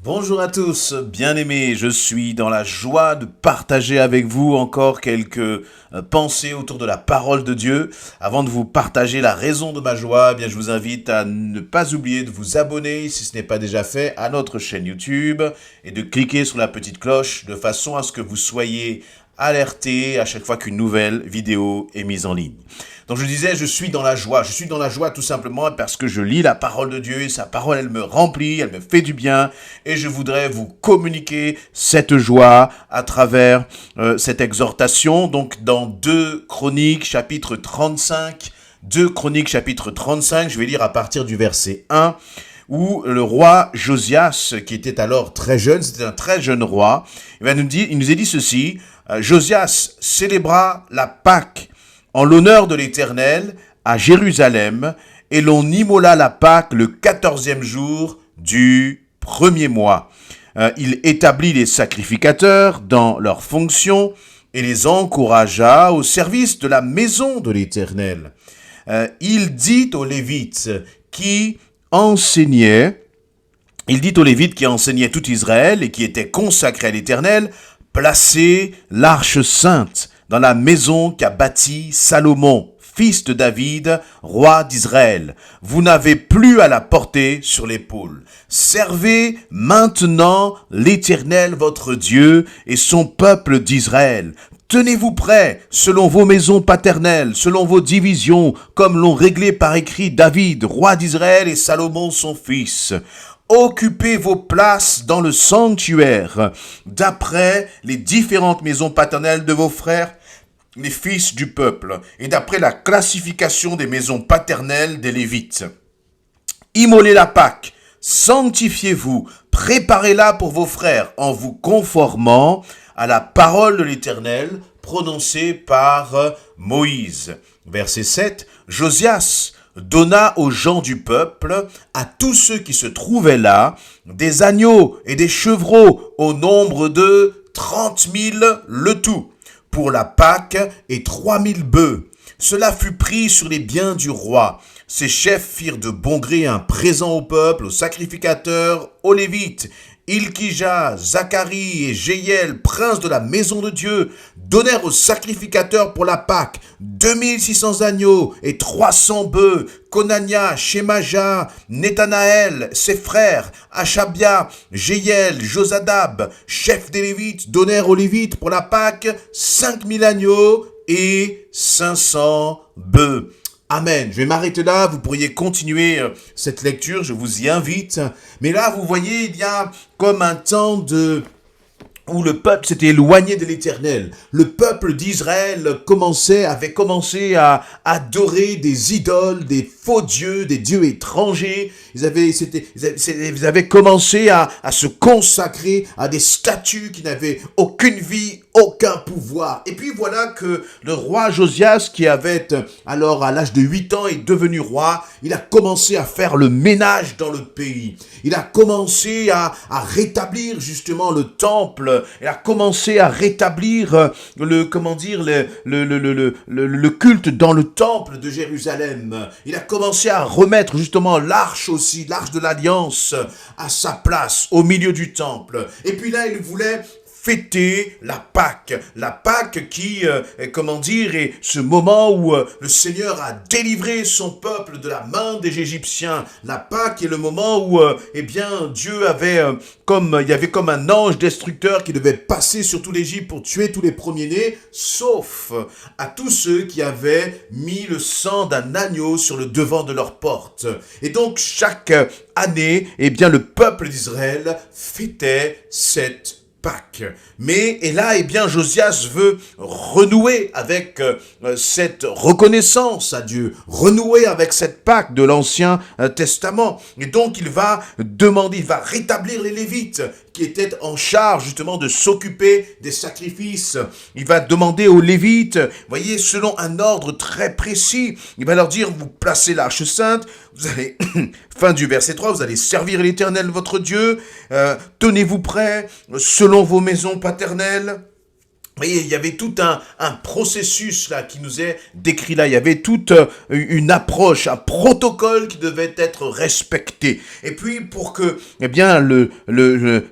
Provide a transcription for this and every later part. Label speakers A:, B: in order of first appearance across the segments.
A: Bonjour à tous, bien-aimés, je suis dans la joie de partager avec vous encore quelques pensées autour de la parole de Dieu. Avant de vous partager la raison de ma joie, je vous invite à ne pas oublier de vous abonner, si ce n'est pas déjà fait, à notre chaîne YouTube et de cliquer sur la petite cloche de façon à ce que vous soyez alerté à chaque fois qu'une nouvelle vidéo est mise en ligne. Donc je disais, je suis dans la joie. Je suis dans la joie tout simplement parce que je lis la parole de Dieu et sa parole, elle me remplit, elle me fait du bien et je voudrais vous communiquer cette joie à travers cette exhortation. Donc dans 2 Chroniques chapitre 35, 2 Chroniques chapitre 35, je vais lire à partir du verset 1 où le roi Josias, qui était alors très jeune, c'était un très jeune roi, il nous a dit ceci, Josias célébra la Pâque en l'honneur de l'Éternel à Jérusalem, et l'on immola la Pâque le 14e jour du premier mois. Il établit les sacrificateurs dans leurs fonctions et les encouragea au service de la maison de l'Éternel. Il dit aux Lévites qui enseignaient tout Israël et qui étaient consacrés à l'Éternel, placez l'arche sainte dans la maison qu'a bâtie Salomon, fils de David, roi d'Israël. Vous n'avez plus à la porter sur l'épaule. Servez maintenant l'Éternel votre Dieu et son peuple d'Israël. Tenez-vous prêts, selon vos maisons paternelles, selon vos divisions, comme l'ont réglé par écrit David, roi d'Israël, et Salomon son fils. Occupez vos places dans le sanctuaire, d'après les différentes maisons paternelles de vos frères, les fils du peuple, et d'après la classification des maisons paternelles des Lévites. Immolez la Pâque, sanctifiez-vous, préparez-la pour vos frères, en vous conformant à la parole de l'Éternel prononcée par Moïse. Verset 7, Josias donna aux gens du peuple, à tous ceux qui se trouvaient là, des agneaux et des chevreaux au nombre de 30 000 le tout, pour la Pâque et 3 000 bœufs. Cela fut pris sur les biens du roi. Ses chefs firent de bon gré un présent au peuple, aux sacrificateurs, aux Lévites. Ilkija, Zacharie et Jéiel, princes de la maison de Dieu, donnèrent aux sacrificateurs pour la Pâque 2600 agneaux et 300 bœufs. Konania, Shemaja, Netanaël, ses frères, Achabia, Jéiel, Josadab, chefs des Lévites, donnèrent aux Lévites pour la Pâque 5000 agneaux et 500 bœufs. Amen. Je vais m'arrêter là, vous pourriez continuer cette lecture, je vous y invite. Mais là, vous voyez, il y a comme un temps où le peuple s'était éloigné de l'Éternel. Le peuple d'Israël avait commencé à adorer des idoles, des faux dieux, des dieux étrangers. Ils avaient commencé à se consacrer à des statues qui n'avaient aucune vie, aucun pouvoir. Et puis voilà que le roi Josias, qui avait alors à l'âge de 8 ans, est devenu roi. Il a commencé à faire le ménage dans le pays. Il a commencé à rétablir justement le temple. Il a commencé à rétablir le culte dans le temple de Jérusalem. Il a commencé à remettre justement l'arche aussi, l'arche de l'alliance à sa place au milieu du temple. Et puis là, il voulait fêter la Pâque qui, est ce moment où le Seigneur a délivré son peuple de la main des Égyptiens. La Pâque est le moment où, Dieu avait il y avait comme un ange destructeur qui devait passer sur tout l'Égypte pour tuer tous les premiers-nés, sauf à tous ceux qui avaient mis le sang d'un agneau sur le devant de leur porte. Et donc, chaque année, le peuple d'Israël fêtait cette Pâques. Et là, Josias veut renouer avec cette reconnaissance à Dieu, renouer avec cette Pâque de l'Ancien Testament. Et donc, il va rétablir les Lévites qui étaient en charge justement de s'occuper des sacrifices. Il va demander aux Lévites, voyez, selon un ordre très précis, il va leur dire, vous placez l'arche sainte, vous allez, fin du verset 3, vous allez servir l'Éternel votre Dieu, tenez-vous prêts, selon vos maisons paternelles, voyez, il y avait tout un processus là qui nous est décrit là. Il y avait toute une approche, un protocole qui devait être respecté. Et puis pour que, eh bien,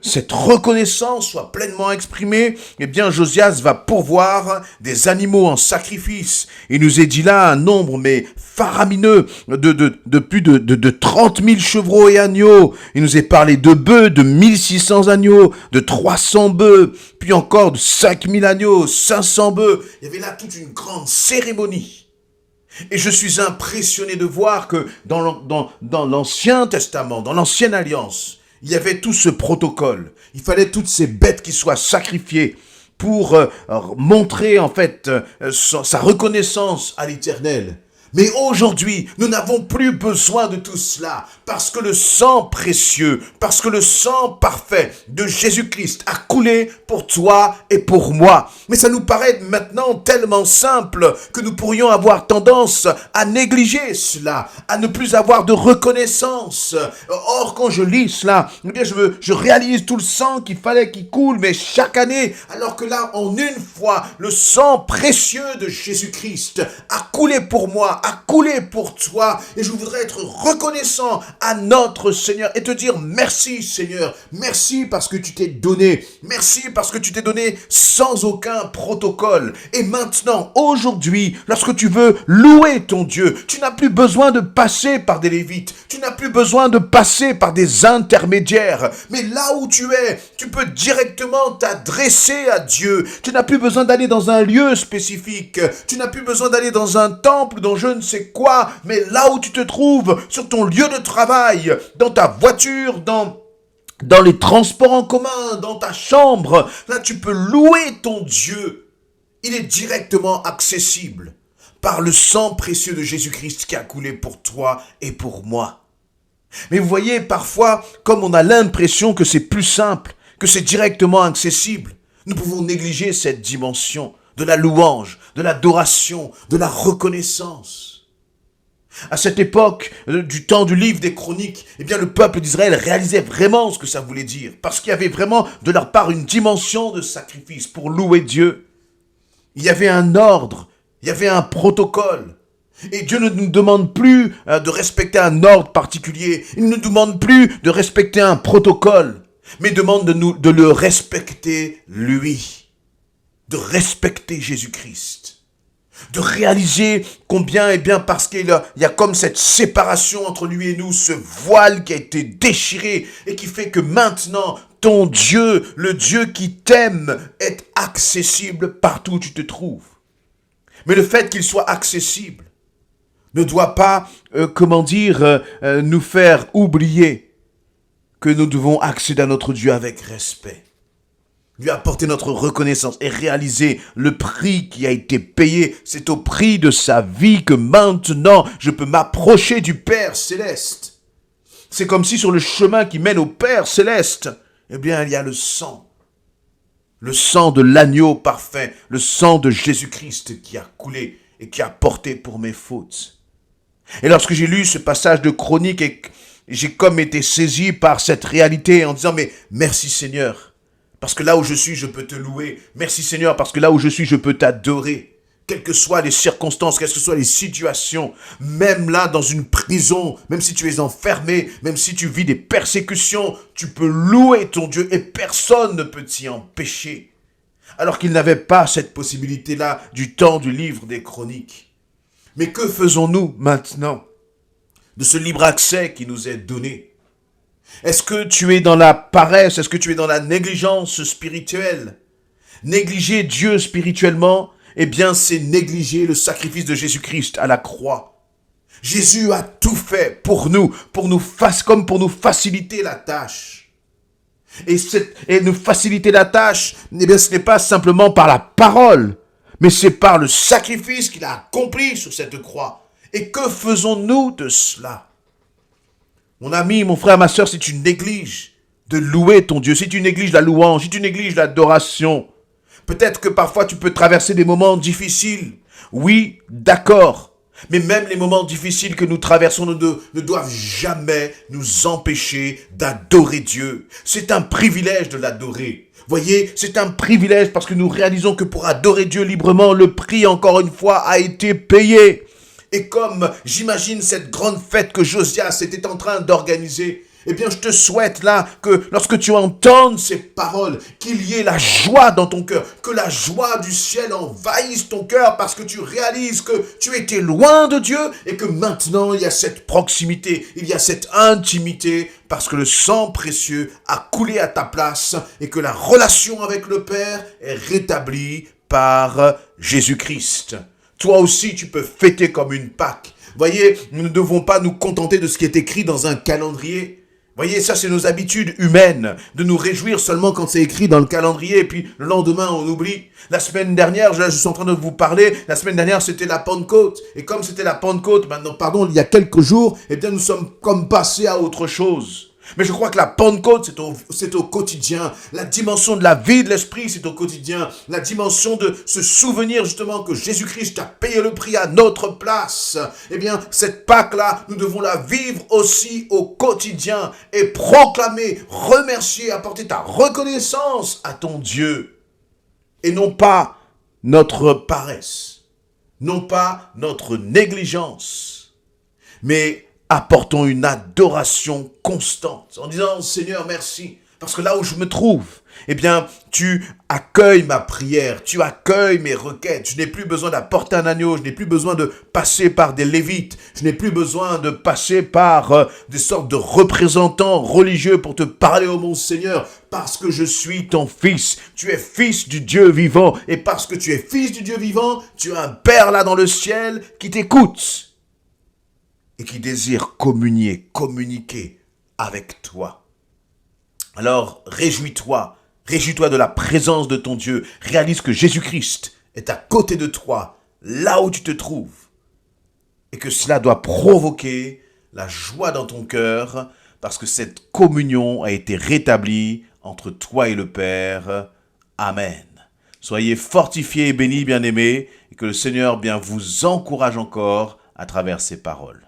A: cette reconnaissance soit pleinement exprimée, eh bien, Josias va pourvoir des animaux en sacrifice. Il nous est dit là un nombre mais faramineux de plus de 30 000 chevreaux et agneaux. Il nous est parlé de bœufs, de 1600 agneaux, de 300 bœufs, puis encore de 5000 agneaux, 500 bœufs. Il y avait là toute une grande cérémonie. Et je suis impressionné de voir que dans l'Ancien Testament, dans l'Ancienne Alliance, il y avait tout ce protocole. Il fallait toutes ces bêtes qui soient sacrifiées pour montrer en fait sa reconnaissance à l'Éternel. Mais aujourd'hui, nous n'avons plus besoin de tout cela, parce que le sang précieux, parce que le sang parfait de Jésus-Christ a coulé pour toi et pour moi. Mais ça nous paraît maintenant tellement simple que nous pourrions avoir tendance à négliger cela, à ne plus avoir de reconnaissance. Or, quand je lis cela, eh bien, je réalise tout le sang qu'il fallait qu'il coule, mais chaque année, alors que là, en une fois, le sang précieux de Jésus-Christ a coulé pour moi, a coulé pour toi, et je voudrais être reconnaissant à notre Seigneur et te dire merci Seigneur, merci parce que tu t'es donné, merci parce que tu t'es donné sans aucun protocole. Et maintenant, aujourd'hui, lorsque tu veux louer ton Dieu, tu n'as plus besoin de passer par des lévites, tu n'as plus besoin de passer par des intermédiaires, mais là où tu es, tu peux directement t'adresser à Dieu. Tu n'as plus besoin d'aller dans un lieu spécifique, tu n'as plus besoin d'aller dans un temple dont je ne sais quoi, mais là où tu te trouves, sur ton lieu de travail, dans ta voiture, dans les transports en commun, dans ta chambre, là tu peux louer ton Dieu. Il est directement accessible par le sang précieux de Jésus-Christ qui a coulé pour toi et pour moi. Mais vous voyez, parfois, comme on a l'impression que c'est plus simple, que c'est directement accessible, nous pouvons négliger cette dimension de la louange, de l'adoration, de la reconnaissance. À cette époque, du temps du livre des Chroniques, eh bien le peuple d'Israël réalisait vraiment ce que ça voulait dire, parce qu'il y avait vraiment de leur part une dimension de sacrifice pour louer Dieu. Il y avait un ordre, il y avait un protocole. Et Dieu ne nous demande plus de respecter un ordre particulier, il ne nous demande plus de respecter un protocole, mais demande de le respecter lui, de respecter Jésus-Christ. De réaliser combien, eh bien, parce qu'il y a comme cette séparation entre lui et nous, ce voile qui a été déchiré et qui fait que maintenant, ton Dieu, le Dieu qui t'aime, est accessible partout où tu te trouves. Mais le fait qu'il soit accessible ne doit pas, nous faire oublier que nous devons accéder à notre Dieu avec respect. Lui apporter notre reconnaissance et réaliser le prix qui a été payé. C'est au prix de sa vie que maintenant je peux m'approcher du Père Céleste. C'est comme si sur le chemin qui mène au Père Céleste, eh bien il y a le sang de l'agneau parfait, le sang de Jésus-Christ qui a coulé et qui a porté pour mes fautes. Et lorsque j'ai lu ce passage de Chronique, j'ai comme été saisi par cette réalité en disant mais merci Seigneur. Parce que là où je suis, je peux te louer. Merci Seigneur, parce que là où je suis, je peux t'adorer. Quelles que soient les circonstances, quelles que soient les situations, même là dans une prison, même si tu es enfermé, même si tu vis des persécutions, tu peux louer ton Dieu et personne ne peut t'y empêcher. Alors qu'il n'avait pas cette possibilité-là du temps du livre des Chroniques. Mais que faisons-nous maintenant de ce libre accès qui nous est donné ? Est-ce que tu es dans la paresse? Est-ce que tu es dans la négligence spirituelle? Négliger Dieu spirituellement, eh bien, c'est négliger le sacrifice de Jésus-Christ à la croix. Jésus a tout fait pour nous comme pour nous faciliter la tâche. Et nous faciliter la tâche, eh bien, ce n'est pas simplement par la parole, mais c'est par le sacrifice qu'il a accompli sur cette croix. Et que faisons-nous de cela? Mon ami, mon frère, ma soeur, si tu négliges de louer ton Dieu, si tu négliges la louange, si tu négliges l'adoration, peut-être que parfois tu peux traverser des moments difficiles. Oui, d'accord. Mais même les moments difficiles que nous traversons ne doivent jamais nous empêcher d'adorer Dieu. C'est un privilège de l'adorer. Voyez, c'est un privilège parce que nous réalisons que pour adorer Dieu librement, le prix, encore une fois, a été payé. Et comme j'imagine cette grande fête que Josias était en train d'organiser, eh bien, je te souhaite là que lorsque tu entendes ces paroles, qu'il y ait la joie dans ton cœur, que la joie du ciel envahisse ton cœur parce que tu réalises que tu étais loin de Dieu et que maintenant il y a cette proximité, il y a cette intimité parce que le sang précieux a coulé à ta place et que la relation avec le Père est rétablie par Jésus-Christ. Toi aussi, tu peux fêter comme une Pâque. Voyez, nous ne devons pas nous contenter de ce qui est écrit dans un calendrier. Voyez, ça c'est nos habitudes humaines, de nous réjouir seulement quand c'est écrit dans le calendrier, et puis le lendemain on oublie. La semaine dernière, je suis en train de vous parler, la semaine dernière c'était la Pentecôte, et comme c'était la Pentecôte, il y a quelques jours, eh bien nous sommes comme passés à autre chose. Mais je crois que la Pentecôte, c'est au quotidien. La dimension de la vie de l'esprit, c'est au quotidien. La dimension de se souvenir justement que Jésus-Christ a payé le prix à notre place. Eh bien, cette Pâque-là, nous devons la vivre aussi au quotidien et proclamer, remercier, apporter ta reconnaissance à ton Dieu. Et non pas notre paresse, non pas notre négligence, mais apportons une adoration constante en disant « Seigneur, merci ». Parce que là où je me trouve, eh bien, tu accueilles ma prière, tu accueilles mes requêtes. Je n'ai plus besoin d'apporter un agneau, je n'ai plus besoin de passer par des lévites, je n'ai plus besoin de passer par des sortes de représentants religieux pour te parler, ô mon Seigneur, parce que je suis ton fils. Tu es fils du Dieu vivant, et parce que tu es fils du Dieu vivant, tu as un Père là dans le ciel qui t'écoute et qui désire communiquer avec toi. Alors, réjouis-toi de la présence de ton Dieu. Réalise que Jésus-Christ est à côté de toi, là où tu te trouves. Et que cela doit provoquer la joie dans ton cœur, parce que cette communion a été rétablie entre toi et le Père. Amen. Soyez fortifiés et bénis, bien-aimés, et que le Seigneur bien vous encourage encore à travers ces paroles.